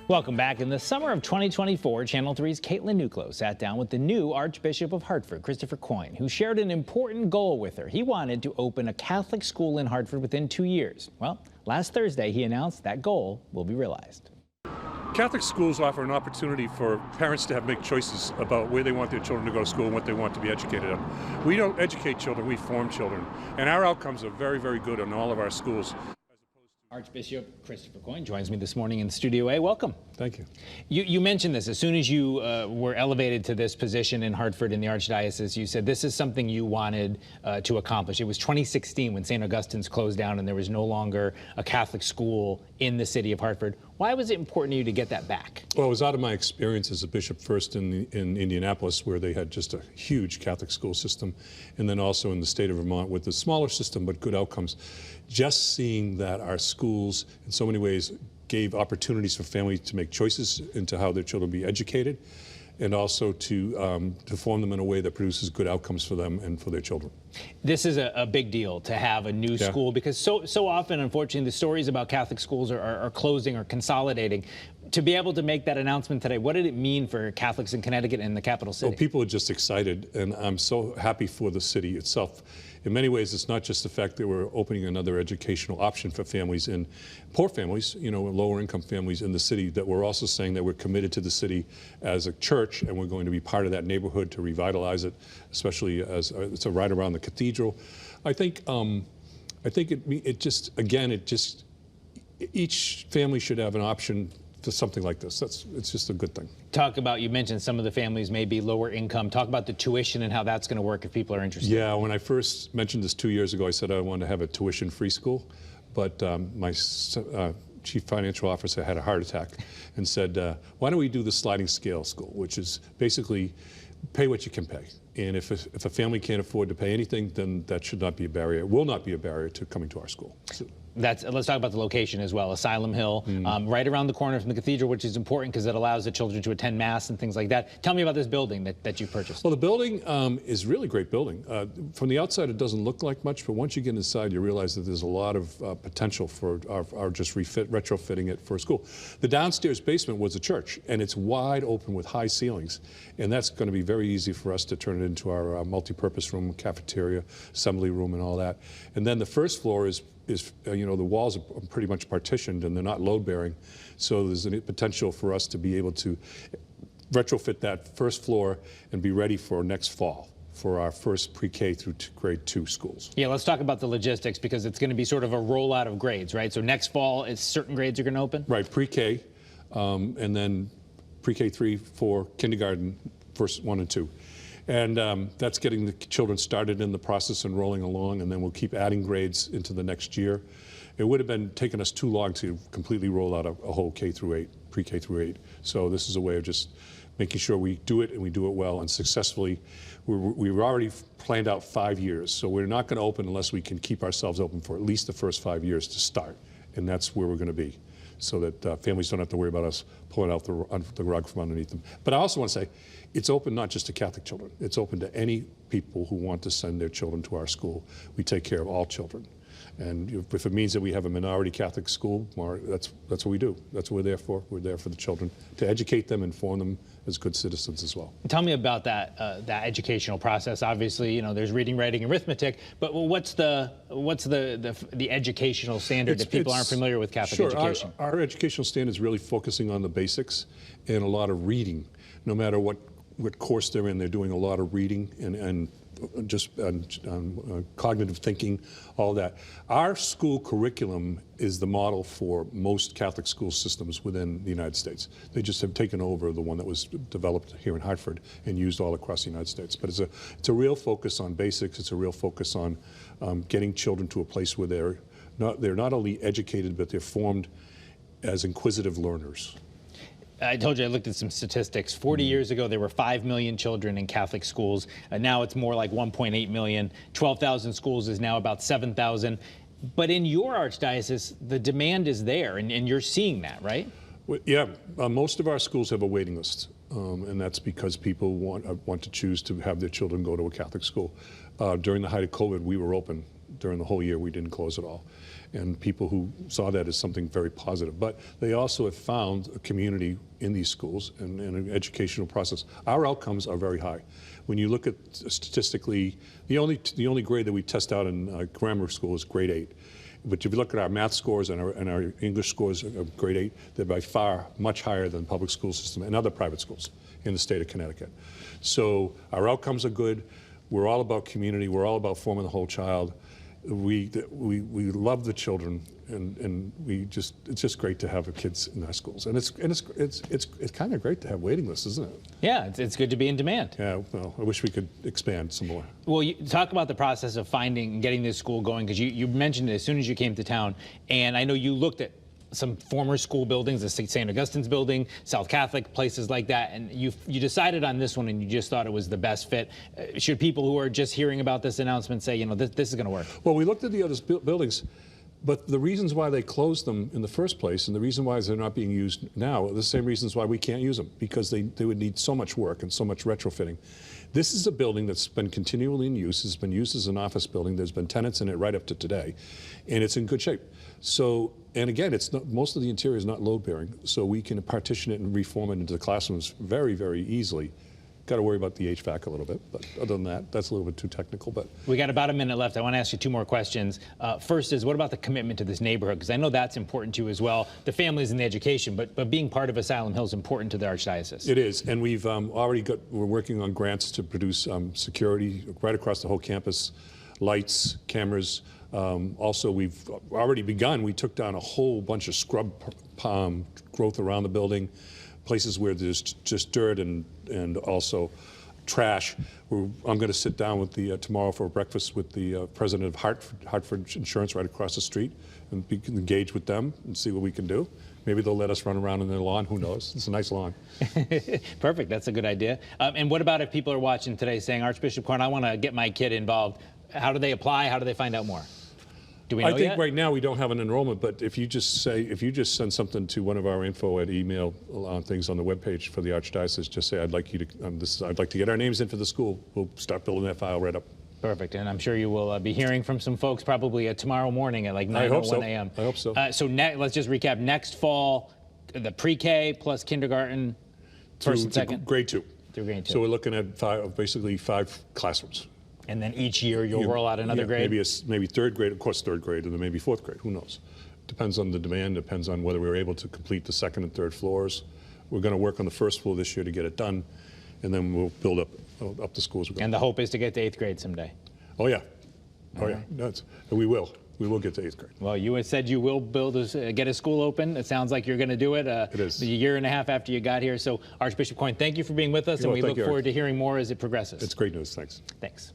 Welcome back. In the summer of 2024, Channel 3's Caitlin Nuclo sat down with the new Archbishop of Hartford, Christopher Coyne, who shared an important goal with her. He wanted to open a Catholic school in Hartford within 2 years. Well, last Thursday, he announced that goal will be realized. Catholic schools offer an opportunity for parents to make choices about where they want their children to go to school and what they want to be educated on. We don't educate children, we form children. And our outcomes are very, very good in all of our schools. Archbishop Christopher Coyne joins me this morning in Studio A. Welcome. Thank you. You mentioned this. As soon as you were elevated to this position in Hartford in the Archdiocese, you said this is something you wanted to accomplish. It was 2016 when St. Augustine's closed down and there was no longer a Catholic school in the city of Hartford. Why was it important to you to get that back? Well, it was out of my experience as a bishop, first in Indianapolis, where they had just a huge Catholic school system, and then also in the state of Vermont with a smaller system but good outcomes. Just seeing that our schools, in so many ways, gave opportunities for families to make choices into how their children be educated, and also to form them in a way that produces good outcomes for them and for their children. This is a big deal to have a new school, because so often, unfortunately, the stories about Catholic schools are closing or consolidating. To be able to make that announcement today, what did it mean for Catholics in Connecticut and the capital city? Well, people are just excited, and I'm so happy for the city itself. In many ways, it's not just the fact that we're opening another educational option for families in poor families, lower income families in the city, that we're also saying that we're committed to the city as a church, and we're going to be part of that neighborhood to revitalize it, especially as it's right around the cathedral. I think each family should have an option to something like this. It's just a good thing. You mentioned some of the families may be lower income. Talk about the tuition and how that's going to work if people are interested. Yeah, when I first mentioned this 2 years ago, I said I wanted to have a tuition-free school, but my chief financial officer had a heart attack and said, why don't we do the sliding scale school, which is basically pay what you can pay. And if a family can't afford to pay anything, then that should not be a barrier. It will not be a barrier to coming to our school. Let's talk about the location as well. Asylum Hill, right around the corner from the cathedral, which is important because it allows the children to attend Mass and things like that. Tell me about this building that you purchased. Well, the building is really a great building. From the outside, it doesn't look like much, but once you get inside, you realize that there's a lot of potential for our just retrofitting it for a school. The downstairs basement was a church, and it's wide open with high ceilings, and that's going to be very easy for us to turn it into our multi-purpose room, cafeteria, assembly room, and all that. And then the first floor is the walls are pretty much partitioned and they're not load-bearing, so there's a potential for us to be able to retrofit that first floor and be ready for next fall for our first pre-K through grade 2 schools. Yeah, let's talk about the logistics, because it's going to be sort of a rollout of grades, right? So next fall, certain grades are going to open? Right, pre-K, and then pre-K 3, 4, kindergarten, first 1 and 2. And that's getting the children started in the process and rolling along, and then we'll keep adding grades into the next year. It would have been taking us too long to completely roll out a whole K through 8, pre-K through 8. So this is a way of just making sure we do it and we do it well and successfully. We've already planned out 5 years, so we're not going to open unless we can keep ourselves open for at least the first 5 years to start, and that's where we're going to be, so that families don't have to worry about us pulling out the rug from underneath them. But I also want to say, it's open not just to Catholic children. It's open to any people who want to send their children to our school. We take care of all children. And if it means that we have a minority Catholic school, that's what we do. That's what we're there for. We're there for the children, to educate them and form them as good citizens as well. Tell me about that educational process. Obviously, there's reading, writing, arithmetic, but what's the educational standard if people aren't familiar with Catholic education? Our educational standard is really focusing on the basics and a lot of reading. No matter what course they're in, they're doing a lot of reading and just cognitive thinking, all that. Our school curriculum is the model for most Catholic school systems within the United States. They just have taken over the one that was developed here in Hartford and used all across the United States. But it's a real focus on basics. It's a real focus on getting children to a place where they're not only educated, but they're formed as inquisitive learners. I told you I looked at some statistics. 40 years ago, there were 5 million children in Catholic schools. Now it's more like 1.8 million. 12,000 schools is now about 7,000. But in your archdiocese, the demand is there, and you're seeing that, right? Well, yeah, most of our schools have a waiting list, and that's because people want to choose to have their children go to a Catholic school. During the height of COVID, we were open during the whole year. We didn't close at all. And people who saw that as something very positive. But they also have found a community in these schools and an educational process. Our outcomes are very high. When you look at statistically, the only grade that we test out in grammar school is grade 8. But if you look at our math scores and our English scores of grade 8, they're by far much higher than the public school system and other private schools in the state of Connecticut. So our outcomes are good. We're all about community. We're all about forming the whole child. We love the children, and it's just great to have the kids in our schools. And it's kind of great to have waiting lists, isn't it? Yeah, it's good to be in demand. Yeah, well, I wish we could expand some more. Well, you talk about the process of finding and getting this school going, because you mentioned it as soon as you came to town, and I know you looked at some former school buildings, the St. Augustine's building, South Catholic, places like that, and you decided on this one and you just thought it was the best fit. Should people who are just hearing about this announcement say, this is going to work? Well, we looked at the other buildings, but the reasons why they closed them in the first place and the reason why they're not being used now are the same reasons why we can't use them, because they would need so much work and so much retrofitting. This is a building that's been continually in use. It's been used as an office building. There's been tenants in it right up to today, and it's in good shape. So, and again, most of the interior is not load-bearing, so we can partition it and reform it into the classrooms very, very easily. Got to worry about the HVAC a little bit, but other than that, that's a little bit too technical. But we got about a minute left. I want to ask you two more questions. First is, what about the commitment to this neighborhood? Because I know that's important to you as well. The families and the education, but being part of Asylum Hill is important to the Archdiocese. It is, and we've we're working on grants to produce security right across the whole campus, lights, cameras. Also, we've already begun. We took down a whole bunch of scrub growth around the building, places where there's just dirt and also trash. I'm going to sit down with tomorrow for breakfast with the president of Hartford Insurance right across the street and engage with them and see what we can do. Maybe they'll let us run around in their lawn. Who knows? It's a nice lawn. Perfect. That's a good idea. And what about if people are watching today saying, Archbishop Coyne, I want to get my kid involved? How do they apply? How do they find out more? Do we know I think yet? right now we don't have an enrollment, but if you just send something to one of our info at email things on the webpage for the Archdiocese, just say I'd like you to I'd like to get our names in for the school. We'll start building that file right up. Perfect, and I'm sure you will be hearing from some folks probably tomorrow morning at like 9:01 a.m. I hope so. So let's just recap. Next fall, the pre-K plus kindergarten, first and second, grade 2. Through grade 2. So we're looking at basically 5 classrooms. And then each year you'll roll out another grade? Maybe third grade, of course third grade, and then maybe fourth grade, who knows? Depends on the demand, depends on whether we're able to complete the second and third floors. We're going to work on the first floor this year to get it done, and then we'll build up the schools. And the hope is to get to 8th grade someday? Oh yeah, we will. We will get to 8th grade. Well, you had said you will get a school open. It sounds like you're going to do it. It is. A year and a half after you got here. So Archbishop Coyne, thank you for being with us, and we look forward to hearing more as it progresses. It's great news. Thanks. Thanks.